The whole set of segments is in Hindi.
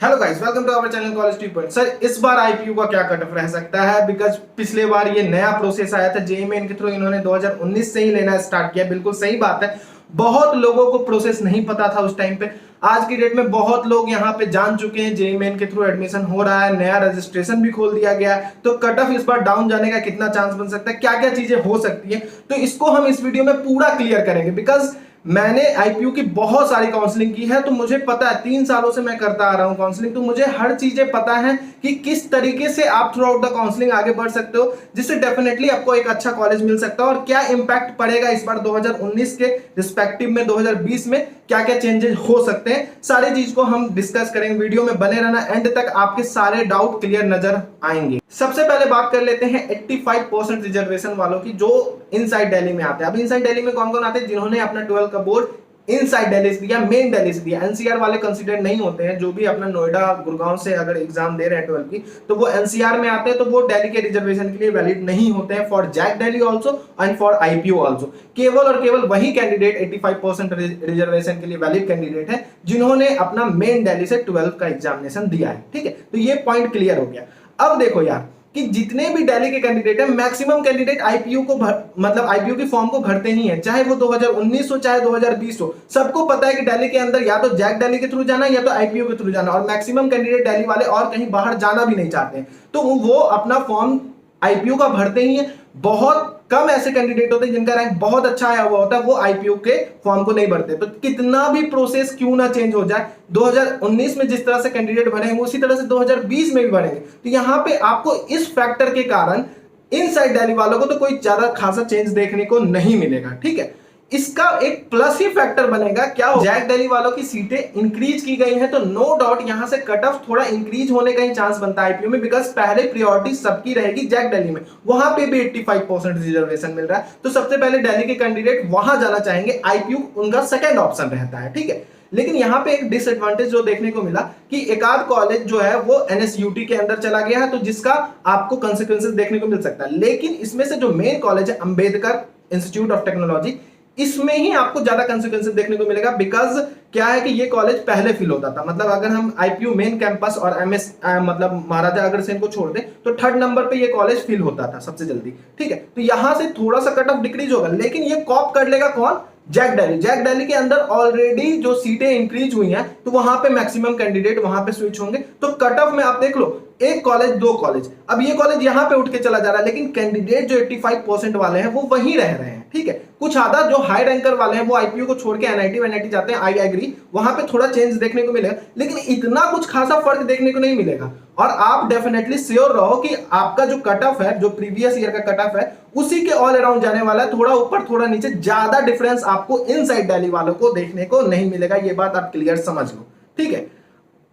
Hello guys, welcome to our channel college 2 sir, इस बार आईपीयू का क्या कट ऑफ रह सकता है? बिकॉज पिछले बार ये नया प्रोसेस आया था जेईई मेन के थ्रू, इन्होंने 2019 से ही लेना स्टार्ट किया। बिल्कुल सही बात है, बहुत लोगों को प्रोसेस नहीं पता था उस टाइम पे। आज की डेट में बहुत लोग यहाँ पे जान चुके हैं, जेईई मेन के थ्रू एडमिशन हो रहा है, नया रजिस्ट्रेशन भी खोल दिया गया है। तो कट ऑफ इस बार डाउन जाने का कितना चांस बन सकता है, क्या क्या चीजें हो सकती है, तो इसको हम इस वीडियो में पूरा क्लियर करेंगे। बिकॉज मैंने आईपीयू की बहुत सारी काउंसलिंग की है, तो मुझे पता है, 3 सालों से मैं करता आ रहा हूं काउंसलिंग, तो मुझे हर चीजें पता है कि किस तरीके से आप थ्रू आउट द काउंसलिंग आगे बढ़ सकते हो, जिससे डेफिनेटली आपको एक अच्छा कॉलेज मिल सकता है। और क्या इंपैक्ट पड़ेगा इस बार 2019 के रिस्पेक्टिव में 2020 में क्या क्या चेंजेस हो सकते हैं, सारी चीज को हम डिस्कस करेंगे। वीडियो में बने रहना, एंड तक आपके सारे डाउट क्लियर नजर आएंगे। सबसे पहले बात कर लेते हैं 85% रिजर्वेशन वालों की, जो इनसाइड दिल्ली में आते हैं। अब इनसाइड दिल्ली में कौन कौन आते हैं? जिन्होंने अपना 12 का बोर्ड इनसाइड दिल्ली से दिया, मेन दिल्ली से दिया। एनसीआर वाले कंसीडर नहीं होते हैं, जो भी अपना नोएडा गुड़गांव से अगर एग्जाम दे रहे हैं 12 की, तो वो एनसीआर में आते हैं, तो वो दिल्ली के रिजर्वेशन के लिए वैलिड नहीं होते हैं for JAC Delhi also and for IPU also. केवल और केवल वही कैंडिडेट 85% रिजर्वेशन के लिए वैलिड कैंडिडेट है जिन्होंने अपना मेन दिल्ली से 12 का एग्जामिनेशन दिया है। ठीक है, तो ये पॉइंट क्लियर हो गया। अब देखो यार कि जितने भी दिल्ली के कैंडिडेट हैं, मैक्सिमम कैंडिडेट आईपीयू को मतलब आईपीयू की फॉर्म को भरते ही हैं, चाहे वो 2019 हो चाहे 2020 हो। सबको पता है कि दिल्ली के अंदर या तो जैक दिल्ली के थ्रू जाना या तो आईपीयू के थ्रू जाना, और मैक्सिमम कैंडिडेट दिल्ली वाले और कहीं बाहर जाना भी नहीं चाहते हैं, तो वो अपना फॉर्म आईपीयू का भरते ही है। बहुत कम ऐसे कैंडिडेट होते हैं जिनका रैंक बहुत अच्छा आया हुआ होता है, वो आईपीयू के फॉर्म को नहीं भरते। तो कितना भी प्रोसेस क्यों ना चेंज हो जाए, 2019 में जिस तरह से कैंडिडेट भरेंगे उसी तरह से 2020 में भी भरेंगे। तो यहां पे आपको इस फैक्टर के कारण इनसाइड दिल्ली वालों को तो कोई ज्यादा खासा चेंज देखने को नहीं मिलेगा। ठीक है, इसका एक प्लस ही फैक्टर बनेगा क्या हो, जैक दिल्ली वालों की सीटें इंक्रीज की गई हैं, तो नो डाउट यहां से कट ऑफ थोड़ा इंक्रीज होने का ही चांस बनता है आईपीयू में। बिकॉज पहले प्रायोरिटी सबकी रहेगी जैक दिल्ली में, वहां पे भी 85% रिजर्वेशन मिल रहा है, तो सबसे पहले दिल्ली के कैंडिडेट वहां जाना चाहेंगे, आईपीयू उनका सेकंड ऑप्शन रहता है। ठीक है, लेकिन यहां पे एक डिसएडवांटेज जो देखने को मिला कि एक आध कॉलेज जो है वो एनएसयूटी के अंदर चला गया है, तो जिसका आपको कंसिक्वेंसेस देखने को मिल सकता है। लेकिन इसमें से जो मेन कॉलेज है अंबेडकर इंस्टीट्यूट ऑफ टेक्नोलॉजी, इसमें ही आपको ज्यादा कंसिक्वेंसेस देखने को मिलेगा। बिकॉज क्या है कि ये कॉलेज पहले फिल होता था, मतलब अगर हम आईपीयू मेन कैंपस और एमएस मतलब महाराजा अग्रसेन को छोड़ दें तो 3rd नंबर पे ये कॉलेज फिल होता था सबसे जल्दी। ठीक है, तो यहां से थोड़ा सा कट ऑफ डिक्रीज होगा, लेकिन ये कॉप कर लेगा कौन? जैक दिल्ली। जैक दिल्ली के अंदर ऑलरेडी जो सीटें इंक्रीज हुई हैं, तो वहां पे मैक्सिमम कैंडिडेट वहां पे स्विच होंगे। तो कट ऑफ में आप देख लो, एक कॉलेज दो कॉलेज, अब ये कॉलेज यहां पे उठ के चला जा रहा है, लेकिन कैंडिडेट जो 85% वाले हैं वो वहीं रह रहे हैं। ठीक है, कुछ आधा जो हाई रैंकर वाले हैं वो आईपीयू को छोड़ के एनआईटी एनआईटी जाते हैं, आई एग्री, वहां पे थोड़ा चेंज देखने को मिलेगा, लेकिन इतना कुछ खासा फर्क देखने को नहीं मिलेगा। और आप डेफिनेटली श्योर रहो कि आपका जो कट ऑफ है, जो प्रीवियस ईयर का कट ऑफ है, उसी के ऑल अराउंड जाने वाला है, थोड़ा ऊपर थोड़ा नीचे, ज्यादा डिफरेंस आपको इनसाइड दिल्ली वालों को देखने को नहीं मिलेगा। ये बात आप क्लियर समझ लो। ठीक है,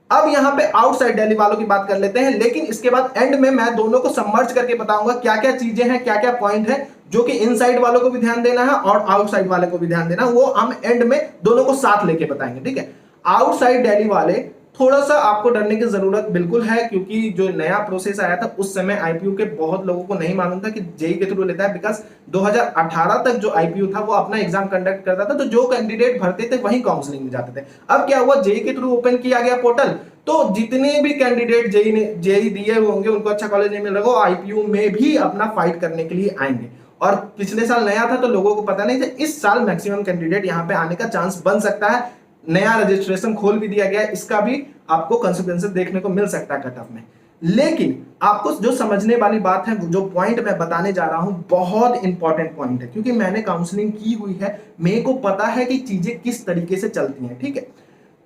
अब यहां पे आउटसाइड दिल्ली वालों की बात कर लेते हैं, लेकिन इसके बाद एंड में मैं दोनों को सबमर्ज करके बताऊंगा क्या क्या चीजें हैं, क्या क्या पॉइंट है जो कि इनसाइड वालों को भी ध्यान देना है और आउटसाइड वाले को भी ध्यान देना है, वो हम एंड में दोनों को साथ लेके बताएंगे। ठीक है, आउटसाइड दिल्ली वाले थोड़ा सा आपको डरने की जरूरत बिल्कुल है, क्योंकि जो नया प्रोसेस आया था उस समय आईपीयू के बहुत लोगों को नहीं मालूम था कि जेई के थ्रू लेता है। बिकॉज 2018 तक जो आईपीयू था वो अपना एग्जाम कंडक्ट करता था, तो जो कैंडिडेट भरते थे वही काउंसलिंग में जाते थे। अब क्या हुआ, जेई के थ्रू ओपन किया गया पोर्टल, तो जितने भी कैंडिडेट जेई दिए होंगे उनको अच्छा कॉलेज नहीं मिल रहा, वो आईपीयू में भी अपना फाइट करने के लिए आएंगे। और पिछले साल नया था तो लोगों को पता नहीं था, इस साल मैक्सिमम कैंडिडेट यहाँ पे आने का चांस बन सकता है। नया रजिस्ट्रेशन खोल भी दिया गया है, इसका भी आपको कंसिक्वेंसेस देखने को मिल सकता है कट ऑफ में। लेकिन आपको जो समझने वाली बात है, जो पॉइंट मैं बताने जा रहा हूं, बहुत इंपॉर्टेंट पॉइंट है, क्योंकि मैंने काउंसलिंग की हुई है, मेरे को पता है कि चीजें किस तरीके से चलती हैं। ठीक है,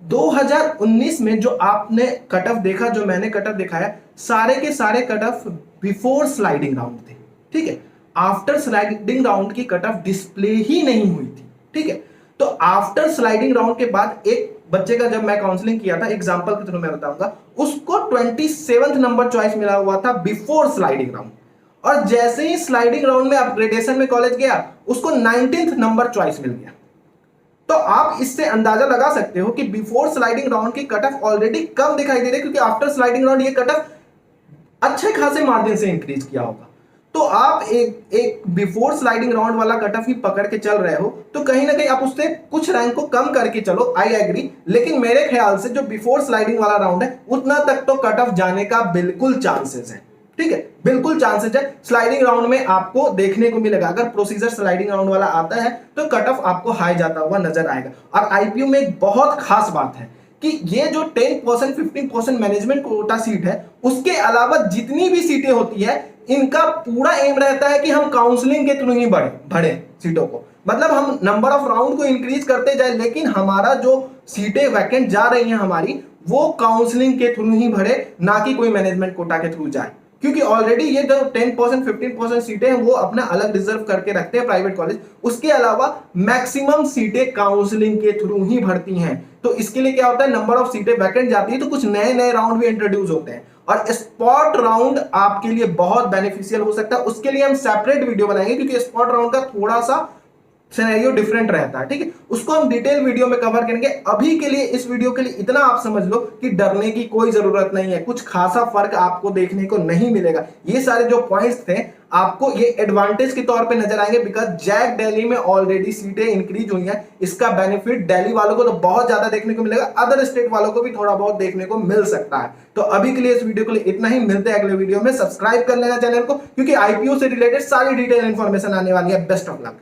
2019 में जो आपने कट ऑफ देखा, जो मैंने कट ऑफ देखा है, सारे के सारे cut off before sliding round थे। ठीक है, आफ्टर स्लाइडिंग राउंड की कट ऑफ डिस्प्ले ही नहीं हुई थी। ठीक है, तो आफ्टर स्लाइडिंग राउंड के बाद एक बच्चे का जब मैं काउंसलिंग किया था, एग्जांपल के थ्रू मैं बताऊंगा, उसको 27th नंबर चॉइस मिला हुआ था बिफोर स्लाइडिंग राउंड, और जैसे ही स्लाइडिंग राउंड में अपग्रेडेशन में कॉलेज गया उसको 19th नंबर चॉइस मिल गया। तो आप इससे अंदाजा लगा सकते हो कि बिफोर स्लाइडिंग राउंड की कट ऑफ ऑलरेडी कम दिखाई दे रही है, क्योंकि आफ्टर स्लाइडिंग राउंड ये कट ऑफ अच्छे खासे मार्जिन से इंक्रीज किया होगा। तो आप एक बिफोर स्लाइडिंग राउंड वाला कट ऑफ ही पकड़ के चल रहे हो तो कहीं ना कहीं आप उससे कुछ रैंक को कम करके चलो, आई एग्री, लेकिन मेरे ख्याल से जो बिफोर स्लाइडिंग वाला राउंड है उतना तक तो कट ऑफ जाने का बिल्कुल चांसेस है। ठीक है, बिल्कुल चांसेस है। स्लाइडिंग राउंड में आपको देखने को मिलेगा, अगर प्रोसीजर स्लाइडिंग राउंड वाला आता है तो कट ऑफ आपको हाई जाता हुआ नजर आएगा। और आईपीयू में एक बहुत खास बात है कि ये जो 10% 15% मैनेजमेंट कोटा सीट है, उसके अलावा जितनी भी सीटें होती है इनका पूरा एम रहता है कि हम काउंसलिंग के थ्रू ही बढ़े सीटों को, मतलब हम नंबर ऑफ राउंड को इंक्रीज करते जाए, लेकिन हमारा जो सीटें वैकेंट जा रही हैं हमारी, वो काउंसलिंग के थ्रू ही बढ़े, ना कि कोई मैनेजमेंट कोटा के थ्रू जाए। क्योंकि ऑलरेडी ये जो 10% 15% सीटें हैं वो अपना अलग रिजर्व करके रखते हैं प्राइवेट कॉलेज, उसके अलावा मैक्सिमम सीटें काउंसलिंग के थ्रू ही भरती हैं। तो इसके लिए क्या होता है, नंबर ऑफ सीटें वैकेंट जाती है तो कुछ नए नए राउंड भी इंट्रोड्यूस होते हैं, और स्पॉट राउंड आपके लिए बहुत बेनिफिशियल हो सकता है। उसके लिए हम सेपरेट वीडियो बनाएंगे, क्योंकि स्पॉट राउंड का थोड़ा सा सिनेरियो डिफरेंट रहता है। ठीक है, उसको हम डिटेल वीडियो में कवर करेंगे। अभी के लिए इस वीडियो के लिए इतना आप समझ लो कि डरने की कोई जरूरत नहीं है, कुछ खासा फर्क आपको देखने को नहीं मिलेगा। ये सारे जो पॉइंट्स थे आपको ये एडवांटेज के तौर पे नजर आएंगे, बिकॉज जैक दिल्ली में ऑलरेडी सीटें इंक्रीज हुई हैं। इसका बेनिफिट दिल्ली वालों को तो बहुत ज्यादा देखने को मिलेगा, अदर स्टेट वालों को भी थोड़ा बहुत देखने को मिल सकता है। तो अभी के लिए इस वीडियो के लिए इतना ही, मिलते हैं अगले वीडियो में। सब्सक्राइब कर लेना चैनल को, क्योंकि आईपीओ से रिलेटेड सारी डिटेल इंफॉर्मेशन आने वाली है। Best of luck.